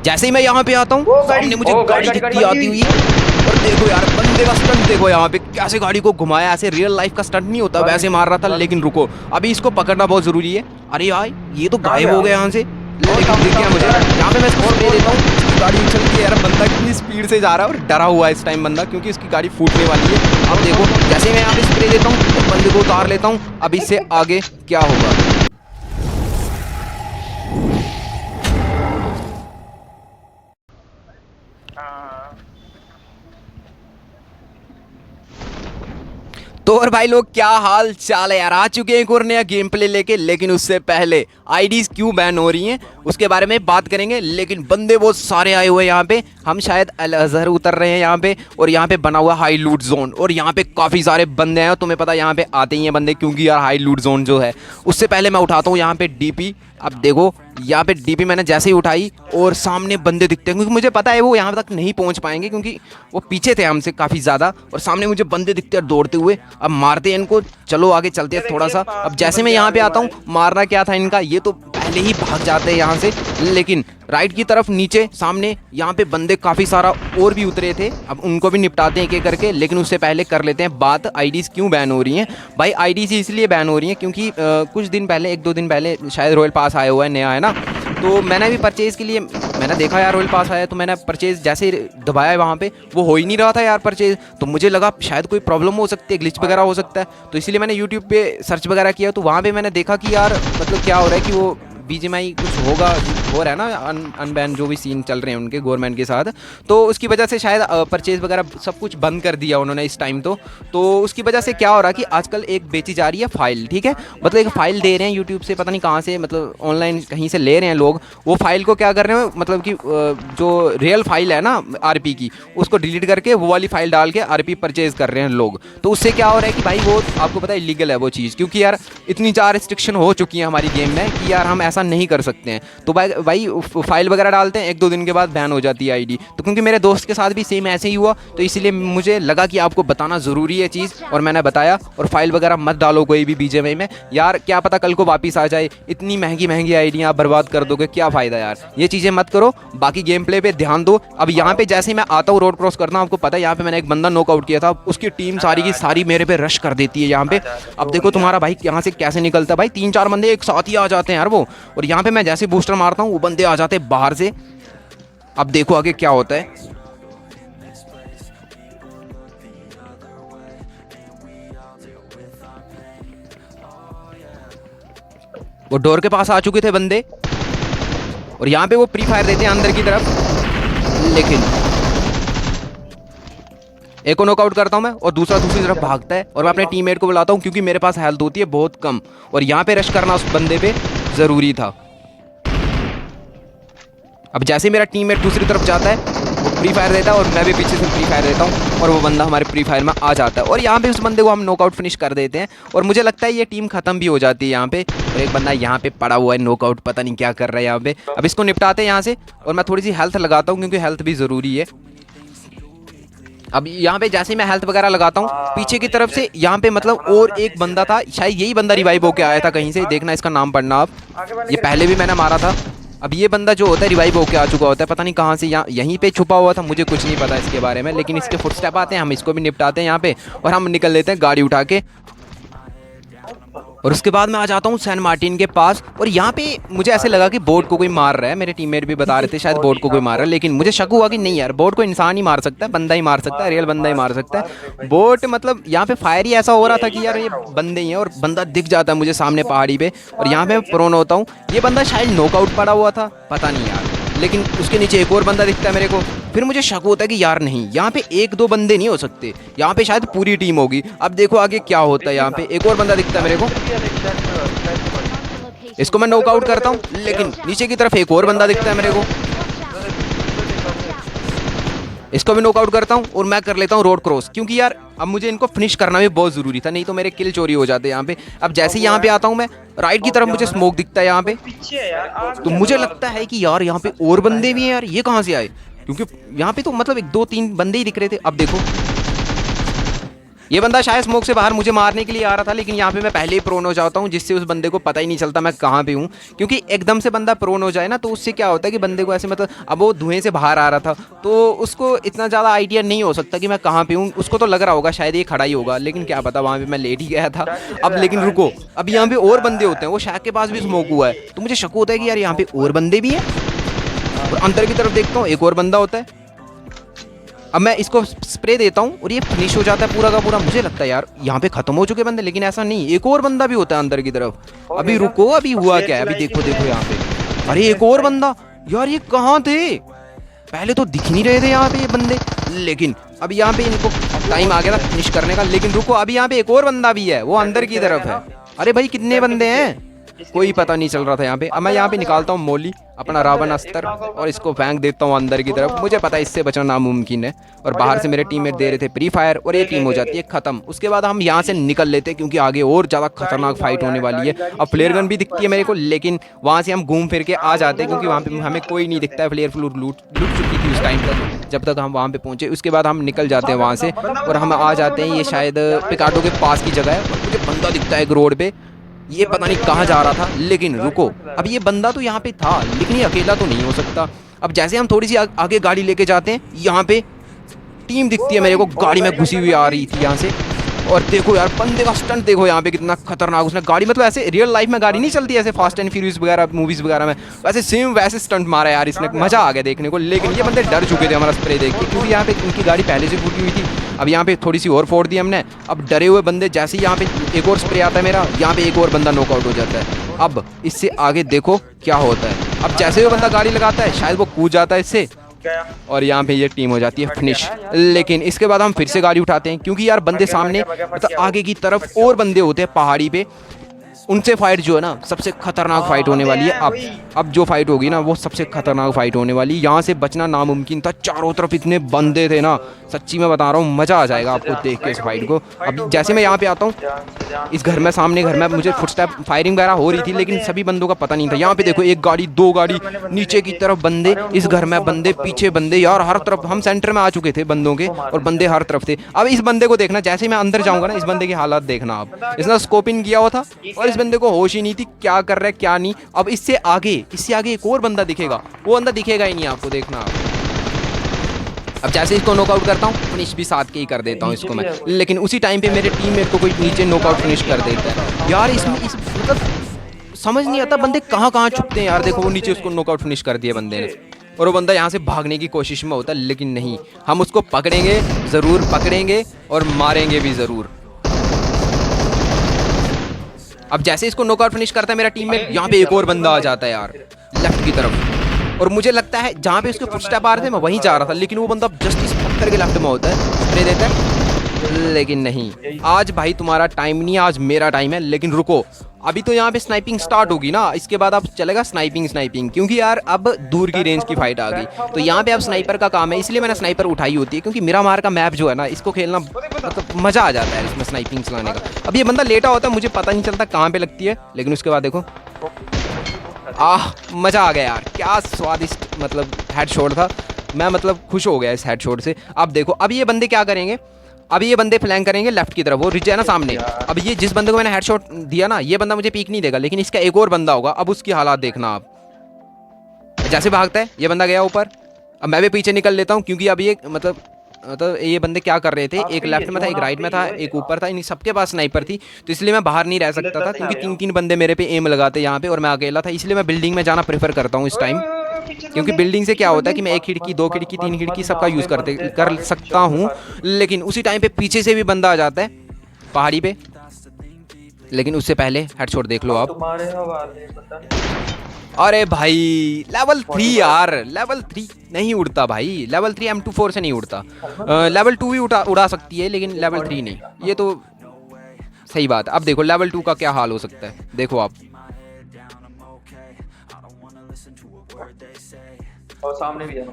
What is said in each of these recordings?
जैसे ही मैं यहाँ पे आता हूँ सामने मुझे गाड़ी दिखती आती हुई, और देखो यार बंदे का स्टंट देखो यहाँ पे कैसे गाड़ी को घुमाया, ऐसे रियल लाइफ का स्टंट नहीं होता वैसे मार रहा था। लेकिन रुको, अभी इसको पकड़ना बहुत जरूरी है। अरे यार ये तो गायब हो गया यहाँ से, लेकिन दिख गया मुझे। यहाँ पे मैं इसको स्प्रे देता हूँ, इसकी गाड़ी उछलती है यार। बंदा कितनी स्पीड से जा रहा है और डरा हुआ है इस टाइम बंदा, क्योंकि इसकी गाड़ी फूटने वाली है। अब देखो जैसे मैं यहाँ पे स्प्रे देता हूँ तो बंदे को उतार लेता हूँ। अब इससे आगे क्या होगा। तो और भाई लोग क्या हाल चाल है यार, आ चुके हैं एक और नया गेम प्ले लेके। लेकिन उससे पहले आईडीज क्यों बैन हो रही हैं उसके बारे में बात करेंगे। लेकिन बंदे बहुत सारे आए हुए हैं यहाँ पे, हम शायद अल अजहर उतर रहे हैं यहाँ पे, और यहाँ पे बना हुआ हाई लूट जोन, और यहाँ पे काफ़ी सारे बंदे हैं। तुम्हें पता है यहाँ पे आते ही हैं बंदे, क्योंकि यार हाई लूट जोन जो है। उससे पहले मैं उठाता हूँ यहाँ पे डीपी। अब देखो यहाँ पे डीपी मैंने जैसे ही उठाई और सामने बंदे दिखते हैं, क्योंकि मुझे पता है वो यहाँ तक नहीं पहुँच पाएंगे, क्योंकि वो पीछे थे हमसे काफ़ी ज़्यादा। और सामने मुझे बंदे दिखते हैं दौड़ते हुए। अब मारते हैं इनको, चलो आगे चलते हैं थोड़ा सा। अब जैसे मैं यहाँ पे आता हूँ, मारना क्या था इनका, ये तो पहले ही भाग जाते हैं यहाँ से। लेकिन राइट की तरफ नीचे सामने यहाँ पे बंदे काफ़ी सारा और भी उतरे थे, अब उनको भी निपटाते हैं एक एक करके। लेकिन उससे पहले कर लेते हैं बात आईडीज़ क्यों बैन हो रही हैं। भाई आईडीज़ इसलिए बैन हो रही हैं क्योंकि कुछ दिन पहले, एक दो दिन पहले शायद रॉयल पास आया हुआ है, नया है ना। तो मैंने भी परचेज़ के लिए मैंने देखा यार रॉयल पास आया, तो मैंने परचेज़ जैसे दबाया है वहाँ पे, वो हो ही नहीं रहा था यार परचेज़। तो मुझे लगा शायद कोई प्रॉब्लम हो सकती है, ग्लिच वगैरह हो सकता है। तो इसलिए मैंने यूट्यूब पे सर्च वगैरह किया, तो वहाँ पे मैंने देखा कि यार मतलब क्या हो रहा है कि वो बीजीएमआई कुछ होगा, हो रहा है ना अनबैन, जो भी सीन चल रहे हैं उनके गवर्नमेंट के साथ। तो उसकी वजह से शायद परचेज़ वगैरह सब कुछ बंद कर दिया उन्होंने इस टाइम। तो उसकी वजह से क्या हो रहा है कि आजकल एक बेची जा रही है फ़ाइल, ठीक है। मतलब एक फ़ाइल दे रहे हैं यूट्यूब से, पता नहीं कहाँ से, मतलब ऑनलाइन कहीं से ले रहे हैं लोग। वो फाइल को क्या कर रहे हैं, मतलब कि जो रियल फाइल है ना आरपी की, उसको डिलीट करके वो वाली फाइल डाल के आरपी परचेज़ कर रहे हैं लोग। तो उससे क्या हो रहा है कि भाई वो आपको पता है इलीगल है वो चीज़, क्योंकि यार इतनी ज़्यादा रिस्ट्रिक्शन हो चुकी है हमारी गेम में कि यार हम ऐसा नहीं कर सकते हैं। तो भाई फाइल वगैरह डालते हैं, एक दो दिन के बाद बैन हो जाती है आईडी। तो क्योंकि मेरे दोस्त के साथ भी सेम ऐसे ही हुआ, तो इसलिए मुझे लगा कि आपको बताना ज़रूरी है चीज़, और मैंने बताया। और फाइल वगैरह मत डालो कोई भी बीजीएमआई में यार, क्या पता कल को वापस आ जाए। इतनी महंगी महंगी आईडियाँ आप बर्बाद कर दोगे, क्या फ़ायदा यार, ये चीज़ें मत करो। बाकी गेम प्ले पे ध्यान दो। अब यहाँ पे जैसे मैं आता हूँ, रोड क्रॉस करता हूँ, आपको पता है यहाँ पे मैंने एक बंदा नॉकआउट किया था, उसकी टीम सारी की सारी मेरे पे रश कर देती है यहाँ पे। अब देखो तुम्हारा भाई यहाँ से कैसे निकलता है, भाई 3-4 बंदे एक साथ ही आ जाते हैं यार वो। और यहाँ पे मैं जैसे बूस्टर मारता हूँ, वो बंदे आ जाते हैं बाहर से। अब देखो आगे क्या होता है। वो डोर के पास आ चुके थे बंदे, और यहाँ पे वो प्री फायर देते हैं अंदर की तरफ। लेकिन एक को नॉकआउट करता हूँ मैं, और दूसरा दूसरी तरफ भागता है, और मैं अपने टीममेट को बुलाता हूँ, क्योंकि मेरे पास हेल्थ होती है बहुत कम, और यहाँ पे रश करना उस बंदे पे ज़रूरी था। अब जैसे मेरा टीममेट दूसरी तरफ जाता है, वो प्री फायर देता है, और मैं भी पीछे से प्री फायर देता हूँ, और वो बंदा हमारे प्री फायर में आ जाता है, और यहाँ पे उस बंदे को हम नॉकआउट फिनिश कर देते हैं। और मुझे लगता है ये टीम ख़त्म भी हो जाती है यहाँ पे। और एक बंदा यहाँ पे पड़ा हुआ है नॉकआउट, पता नहीं क्या कर रहा है यहाँ पे। अब इसको निपटाते हैं यहाँ से, और मैं थोड़ी सी हेल्थ लगाता हूँ, क्योंकि हेल्थ भी ज़रूरी है। अब यहाँ पे जैसे मैं हेल्थ वगैरह लगाता हूँ, पीछे की तरफ से यहाँ पे मतलब और एक बंदा था, शायद यही बंदा रिवाइव होके आया था कहीं से, देखना इसका नाम पढ़ना आप, ये पहले भी मैंने मारा था। अब ये बंदा जो होता है रिवाइव होके आ चुका होता है, पता नहीं कहाँ से, यहाँ यहीं पे छुपा हुआ था, मुझे कुछ नहीं पता इसके बारे में। लेकिन इसके फुटस्टेप आते हैं, हम इसको भी निपटाते हैं यहाँ पे, और हम निकल लेते हैं गाड़ी उठा के। और उसके बाद मैं आ जाता हूँ सैन मार्टिन के पास, और यहाँ पे मुझे ऐसे लगा कि बोट को कोई मार रहा है। मेरे टीममेट भी बता रहे थे शायद बोट को कोई मार रहा है, लेकिन मुझे शक हुआ कि नहीं यार, बोट को इंसान ही मार सकता है, बंदा ही मार सकता है, रियल बंदा ही मार सकता है। बोट मतलब यहाँ पे फायर ही ऐसा हो रहा था कि यार ये बंदे ही हैं, और बंदा दिख जाता है मुझे सामने पहाड़ी पे, और यहाँ पे मैं प्रोन होता हूँ। ये बंदा शायद नॉकआउट पड़ा हुआ था, पता नहीं यार, लेकिन उसके नीचे एक और बंदा दिखता है मेरे को। फिर मुझे शक होता है कि यार नहीं, यहाँ पे एक दो बंदे नहीं हो सकते, यहाँ पे शायद पूरी टीम होगी। अब देखो आगे क्या होता है। यहाँ पे एक और बंदा दिखता है मेरे को, इसको मैं नॉकआउट करता हूँ, लेकिन नीचे की तरफ एक और बंदा दिखता है मेरे को, इसको भी नॉकआउट करता हूँ, और मैं कर लेता हूँ रोड क्रॉस, क्योंकि यार अब मुझे इनको फिनिश करना भी बहुत ज़रूरी था, नहीं तो मेरे किल चोरी हो जाते यहाँ पे। अब जैसे ही यहाँ पे आता हूँ मैं, राइट की तरफ मुझे स्मोक दिखता है यहाँ पे, तो मुझे लगता है कि यार यहाँ पे और बंदे भी हैं यार, ये कहाँ से आए, क्योंकि यहाँ पे तो मतलब एक दो तीन बंदे ही दिख रहे थे। अब देखो ये बंदा शायद स्मोक से बाहर मुझे मारने के लिए आ रहा था, लेकिन यहाँ पे मैं पहले ही प्रोन हो जाता हूँ, जिससे उस बंदे को पता ही नहीं चलता मैं कहाँ पे हूँ। क्योंकि एकदम से बंदा प्रोन हो जाए ना, तो उससे क्या होता है कि बंदे को ऐसे मतलब, अब वो धुएं से बाहर आ रहा था तो उसको इतना ज़्यादा आइडिया नहीं हो सकता कि मैं कहाँ पे हूँ। उसको तो लग रहा होगा शायद ये खड़ा ही होगा, लेकिन क्या पता वहाँ पर मैं लेट ही गया था। अब लेकिन रुको, अब यहाँ पे और बंदे होते हैं, वो शैक के पास भी स्मोक हुआ है, तो मुझे शक होता है कि यार यहाँ पे और बंदे भी हैं। और अंदर की तरफ देखता हूँ, एक और बंदा होता है। अब मैं इसको स्प्रे देता हूँ और ये फिनिश हो जाता है पूरा का पूरा। मुझे लगता है यार यहाँ पे खत्म हो चुके बंदे, लेकिन ऐसा नहीं, एक और बंदा भी होता है अंदर की तरफ। अभी रुको, अभी हुआ क्या है, अभी देखो देखो यहाँ पे, अरे एक और बंदा। यार ये कहाँ थे, पहले तो दिख नहीं रहे थे यहाँ पे ये बंदे, लेकिन अब यहाँ पे इनको टाइम आ गया था फिनिश करने का। लेकिन रुको, अभी यहाँ पे एक और बंदा भी है, वो अंदर की तरफ है। अरे भाई कितने बंदे हैं, कोई पता नहीं चल रहा था यहाँ पे। अब मैं यहाँ पे निकालता हूँ मोली, अपना रावण अस्त्र, और इसको फेंक देता हूँ अंदर की तरफ। मुझे पता है इससे बचना नामुमकिन है, और बाहर से मेरे टीममेट दे रहे थे प्री फायर, और ये टीम हो जाती है खत्म। उसके बाद हम यहाँ से निकल लेते हैं, क्योंकि आगे और ज़्यादा खतरनाक फाइट होने वाली है। अब फ्लेयर गन भी दिखती है मेरे को, लेकिन वहाँ से हम घूम फिर के आ जाते हैं, क्योंकि वहाँ पे हमें कोई नहीं दिखता है। फ्लेयर फ्लूर लूट चुकी थी उस टाइम तक, जब तक हम वहाँ पे पहुँचे। उसके बाद हम निकल जाते हैं वहाँ से, और हम आ जाते हैं, ये शायद पिकाटो के पास की जगह है। और मुझे बंदा दिखता है एक रोड पे, ये पता नहीं कहाँ जा रहा था। लेकिन रुको, अब ये बंदा तो यहाँ पे था, लेकिन ये अकेला तो नहीं हो सकता। अब जैसे हम थोड़ी सी आगे गाड़ी लेके जाते हैं, यहाँ पे टीम दिखती है मेरे को, गाड़ी में घुसी हुई आ रही थी यहाँ से। और देखो यार बंदे का स्टंट देखो यहाँ पे कितना खतरनाक, उसने गाड़ी मतलब ऐसे रियल लाइफ में गाड़ी नहीं चलती ऐसे फास्ट एंड फ्यूरियस वगैरह मूवीज वगैरह में, वैसे सेम वैसे स्टंट मारा यार इसने, मजा आ गया देखने को। लेकिन ये बंदे डर चुके थे हमारा स्प्रे देख के, क्योंकि यहाँ पे इनकी गाड़ी पहले से फूटी हुई थी। अब यहाँ पे थोड़ी सी और फोड़ दी हमने। अब डरे हुए बंदे, जैसे ही यहाँ पे एक और स्प्रे आता है मेरा, यहाँ पे एक और बंदा नॉकआउट हो जाता है। अब इससे आगे देखो क्या होता है। अब जैसे वो बंदा गाड़ी लगाता है, शायद वो कूद जाता है इससे, और यहाँ पे ये टीम हो जाती है फिनिश। लेकिन इसके बाद हम फिर से गाड़ी उठाते हैं, क्योंकि यार बंदे सामने मतलब आगे की तरफ और बंदे होते हैं पहाड़ी पे, उनसे फाइट जो है ना सबसे खतरनाक फाइट होने वाली है। अब जो फाइट होगी ना वो सबसे खतरनाक फाइट होने वाली है। यहाँ से बचना नामुमकिन था, चारों तरफ इतने बंदे थे ना, सच्ची में बता रहा हूँ, मज़ा आ जाएगा आपको देख के इस फाइट को। अब जैसे मैं यहाँ पे आता हूँ, इस घर में, सामने घर में मुझे फुटस्टेप फायरिंग वगैरह हो रही थी, लेकिन सभी बंदों का पता नहीं था। यहाँ पे देखो, एक गाड़ी, दो गाड़ी, नीचे की तरफ बंदे, इस घर में बंदे, पीछे बंदे, यार हर तरफ। हम सेंटर में आ चुके थे बंदों के, और बंदे हर तरफ थे। अब इस बंदे को देखना, जैसे मैं अंदर जाऊंगा ना, इस बंदे की हालत देखना आप। इसने स्कोप इन किया हुआ था, और इस बंदे को होश ही नहीं थी क्या कर रहा है क्या नहीं। अब इससे आगे एक और बंदा दिखेगा, वो बंदा दिखेगा ही नहीं आपको, देखना आप। अब जैसे इसको नॉकआउट करता हूँ, फिनिश भी साथ के ही कर देता हूँ इसको मैं, लेकिन उसी टाइम पे मेरे टीममेट को कोई नीचे नॉकआउट फिनिश कर देता है। यार इसमें इस मतलब समझ नहीं आता बंदे कहाँ कहाँ छुपते हैं यार। देखो वो नीचे उसको नॉकआउट फिनिश कर दिया बंदे ने, और वो बंदा यहाँ से भागने की कोशिश में होता है, लेकिन नहीं, हम उसको पकड़ेंगे, ज़रूर पकड़ेंगे और मारेंगे भी ज़रूर। अब जैसे इसको नॉकआउट फिनिश करता है मेरा टीममेट, यहाँ पे एक और बंदा आ जाता है यार लेफ्ट की तरफ, और मुझे लगता है जहाँ पे उसके फुटस्टेप आ रहे थे मैं वहीं जा रहा था, लेकिन वो बंदा जस्ट इस पत्थर के लेफ्ट में होता है, स्प्रे देता है। लेकिन नहीं, आज भाई तुम्हारा टाइम नहीं, आज मेरा टाइम है। लेकिन रुको, अभी तो यहाँ पे स्नाइपिंग स्टार्ट होगी ना, इसके बाद अब चलेगा स्नाइपिंग, क्योंकि यार अब दूर की रेंज की फाइट आ गई, तो यहाँ पे अब स्नाइपर का काम है। इसलिए मैंने स्नाइपर उठाई होती है, क्योंकि मिरामार का मैप जो है ना, इसको खेलना मतलब मज़ा आ जाता है इसमें स्नाइपिंग चलाने का। अब ये बंदा लेटा होता है, मुझे पता नहीं चलता कहाँ पे लगती है, लेकिन उसके बाद देखो, मज़ा आ गया यार, क्या स्वादिष्ट मतलब हेडशॉट था। मैं मतलब खुश हो गया इस हेडशॉट से। अब देखो, अब ये बंदे क्या करेंगे, अब ये बंदे फ्लैंक करेंगे लेफ्ट की तरफ, वो रिच है ना सामने। अब ये जिस बंदे को मैंने हेडशॉट दिया ना, ये बंदा मुझे पीक नहीं देगा, लेकिन इसका एक और बंदा होगा। अब उसकी हालात देखना आप, जैसे भागता है ये बंदा, गया ऊपर। अब मैं भी पीछे निकल लेता हूँ, क्योंकि अब ये मतलब ये बंदे क्या कर रहे थे, एक लेफ्ट में था, एक राइट में था, एक ऊपर था, इन सबके पास स्नाइपर थी, तो इसलिए मैं बाहर नहीं रह सकता था, क्योंकि 3-3 बंदे मेरे पे एम लगाते यहाँ पे, और मैं अकेला था। इसलिए मैं बिल्डिंग में जाना प्रेफर करता हूँ इस टाइम, क्योंकि बिल्डिंग से क्या होता है कि मैं एक खिड़की, दो खिड़की, तीन खिड़की सबका यूज़ कर सकता हूँ। लेकिन उसी टाइम पे पीछे से भी बंदा आ जाता है पहाड़ी पे, लेकिन उससे पहले हेडशॉट देख लो आप। अरे भाई लेवल 3 यार, लेवल 3 नहीं उड़ता भाई, लेवल 3 M24 से नहीं उड़ता। लेवल 2 भी उड़ा सकती है, लेकिन लेवल 3 नहीं, ये तो सही बात है। अब देखो लेवल 2 का क्या हाल हो सकता है, देखो आप। और सामने भी है।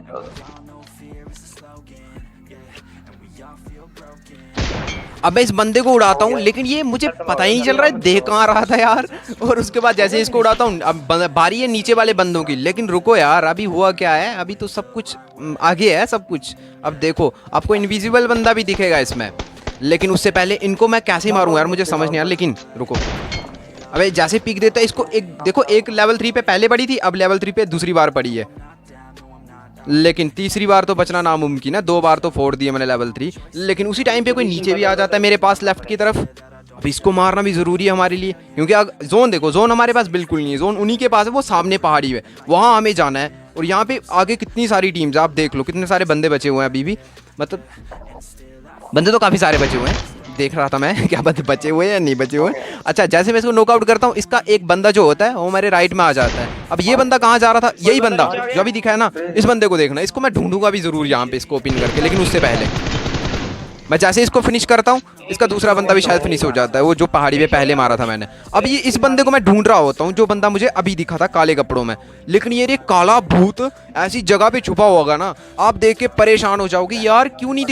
अब मैं इस बंदे को उड़ाता हूँ, लेकिन ये मुझे पता ही नहीं चल रहा है देख कहाँ रहा था यार। और उसके बाद जैसे इसको उड़ाता हूँ, अब बारी है नीचे वाले बंदों की। लेकिन रुको यार, अभी हुआ क्या है, अभी तो सब कुछ आगे है सब कुछ। अब देखो, आपको इनविजिबल बंदा भी दिखेगा इसमें, लेकिन उससे पहले इनको मैं कैसे मारूं यार, मुझे समझ नहीं आ रहा। लेकिन रुको, अबे जैसे पीक देता है इसको, एक देखो, एक लेवल 3 पे पहले पड़ी थी, अब लेवल 3 पे दूसरी बार पड़ी है। लेकिन तीसरी बार तो बचना नामुमकिन है, 2 बार तो फोड़ दिए मैंने लेवल 3। लेकिन उसी टाइम पे कोई नीचे भी आ जाता है मेरे पास लेफ्ट की तरफ। अब इसको मारना भी ज़रूरी है हमारे लिए, क्योंकि जोन देखो, जोन हमारे पास बिल्कुल नहीं है, जोन उन्हीं के पास है, वो सामने पहाड़ी है, वहाँ हमें जाना है। और यहाँ पे आगे कितनी सारी टीम्स, आप देख लो कितने सारे बंदे बचे हुए हैं अभी भी, मतलब बंदे तो काफ़ी सारे बचे हुए हैं। देख रहा था मैं क्या बंदे बचे हुए हैं या नहीं बचे हुए। अच्छा, जैसे मैं इसको नॉकआउट करता हूँ, इसका एक बंदा जो होता है वो मेरे राइट में आ जाता है। अब ये बंदा कहाँ जा रहा था, यही बंदा जो अभी दिखा है ना, इस बंदे को देखना, इसको मैं ढूंढूंगा भी जरूर यहाँ पे इसको ओपन करके। लेकिन उससे पहले मैं जैसे इसको फिनिश करता हूँ, इसका दूसरा बंदा भी शायद फिनिश हो जाता है, वो जो पहाड़ी पे पहले मारा था मैंने। अब ये इस बंदे को मैं ढूंढ रहा होता हूँ, जो बंदा मुझे अभी दिखा था काले कपड़ों में। लेकिन ये काला भूत ऐसी जगह पे छुपा होगा ना, आप देख के परेशान हो जाओगे, यार क्यों नहीं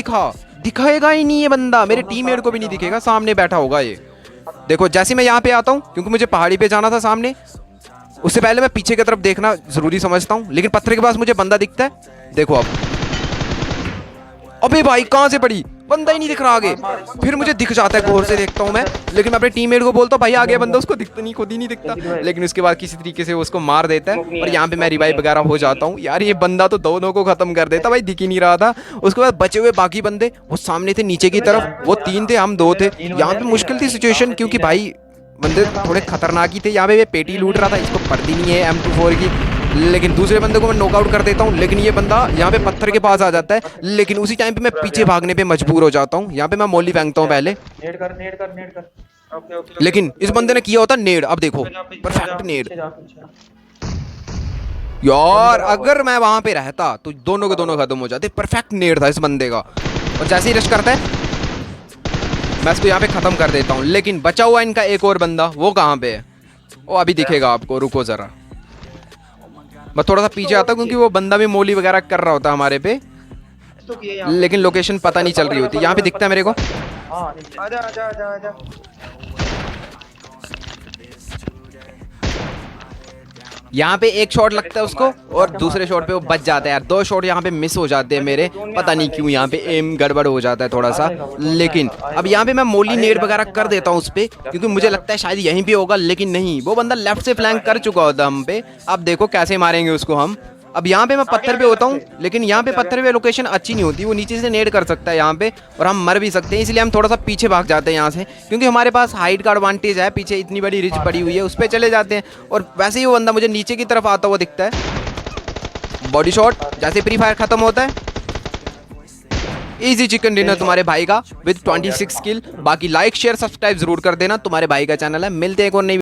दिखाएगा ही नहीं ये बंदा, मेरे टीममेट को भी नहीं दिखेगा, सामने बैठा होगा ये। देखो जैसे मैं यहाँ पे आता हूँ, क्योंकि मुझे पहाड़ी पे जाना था सामने, उससे पहले मैं पीछे की तरफ देखना जरूरी समझता हूँ। लेकिन पत्थर के पास मुझे बंदा दिखता है, देखो अब। अबे भाई कहाँ से पड़ी, बंदा ही नहीं दिख रहा आगे। फिर मुझे दिख जाता है, गौर से देखता हूँ मैं, लेकिन मैं अपने टीममेट को बोलता हूँ भाई आगे बंदा, उसको दिखता नहीं, खुद ही नहीं दिखता। लेकिन उसके बाद किसी तरीके से उसको मार देता है, और यहाँ पे मैं रिवाइव वगैरह हो जाता हूँ। यार ये बंदा तो दोनों को खत्म कर देता भाई, दिख ही नहीं रहा था। उसके बाद बचे हुए बाकी बंदे वो सामने थे नीचे की तरफ, वो 3 थे, हम 2 थे। यहाँ पे मुश्किल थी सिचुएशन, क्योंकि भाई बंदे थोड़े खतरनाक ही थे। यहाँ पे पेटी लूट रहा था, इसको पड़ती नहीं है M24 की। लेकिन दूसरे बंदे को मैं नॉकआउट कर देता हूँ, लेकिन ये बंदा यहाँ पे पत्थर के पास आ जाता है। लेकिन उसी टाइम पे मैं पीछे भागने पे मजबूर हो जाता हूँ। यहाँ पे मैं मोली फेंकता हूँ पहले, नेड कर। ओके। लेकिन इस बंदे ने किया होता नेड। अब देखो परफेक्ट नेड। यार अगर मैं वहां पे रहता तो दोनों के दोनों खत्म हो जाते। परफेक्ट नेड था इस बंदे का। और जैसे ही रश करता है, मैं इसको यहाँ पे खत्म कर देता हूँ। लेकिन बचा हुआ इनका एक और बंदा, वो कहाँ पे है, वो अभी दिखेगा आपको, रुको जरा। मैं थोड़ा सा पीछे आता हूँ, क्योंकि वो बंदा भी मोली वगैरह कर रहा होता है हमारे पे, लेकिन लोकेशन पता नहीं चल रही होती। यहाँ पे दिखता है मेरे को। आजा। यहाँ पे एक शॉट लगता है उसको, और दूसरे शॉट पे वो बच जाता है। यार 2 शॉट यहाँ पे मिस हो जाते हैं मेरे, पता नहीं क्यों, यहाँ पे एम गड़बड़ हो जाता है थोड़ा सा। लेकिन अब यहाँ पे मैं मोली नेड वगैरह कर देता हूँ उस पर, क्योंकि मुझे लगता है शायद यहीं पे होगा। लेकिन नहीं, वो बंदा लेफ्ट से फ्लैंक कर चुका होता हम पे। अब देखो कैसे मारेंगे उसको हम। अब यहाँ पे मैं पत्थर पे होता हूँ, लेकिन यहाँ पे पत्थर पे लोकेशन अच्छी नहीं होती, वो नीचे से नेड कर सकता है यहाँ पे, और हम मर भी सकते हैं। इसलिए हम थोड़ा सा पीछे भाग जाते हैं यहाँ से, क्योंकि हमारे पास हाइट का एडवांटेज है। पीछे इतनी बड़ी रिच पड़ी हुई है, उस पर चले जाते हैं। और वैसे ही वो बंदा मुझे नीचे की तरफ आता हुआ दिखता है। बॉडी शॉट, जैसे फ्री फायर खत्म होता है, इजी चिकन डिनर तुम्हारे भाई का विद 26 किल। बाकी लाइक शेयर सब्सक्राइब जरूर कर देना, तुम्हारे भाई का चैनल है। मिलते हैं एक और नई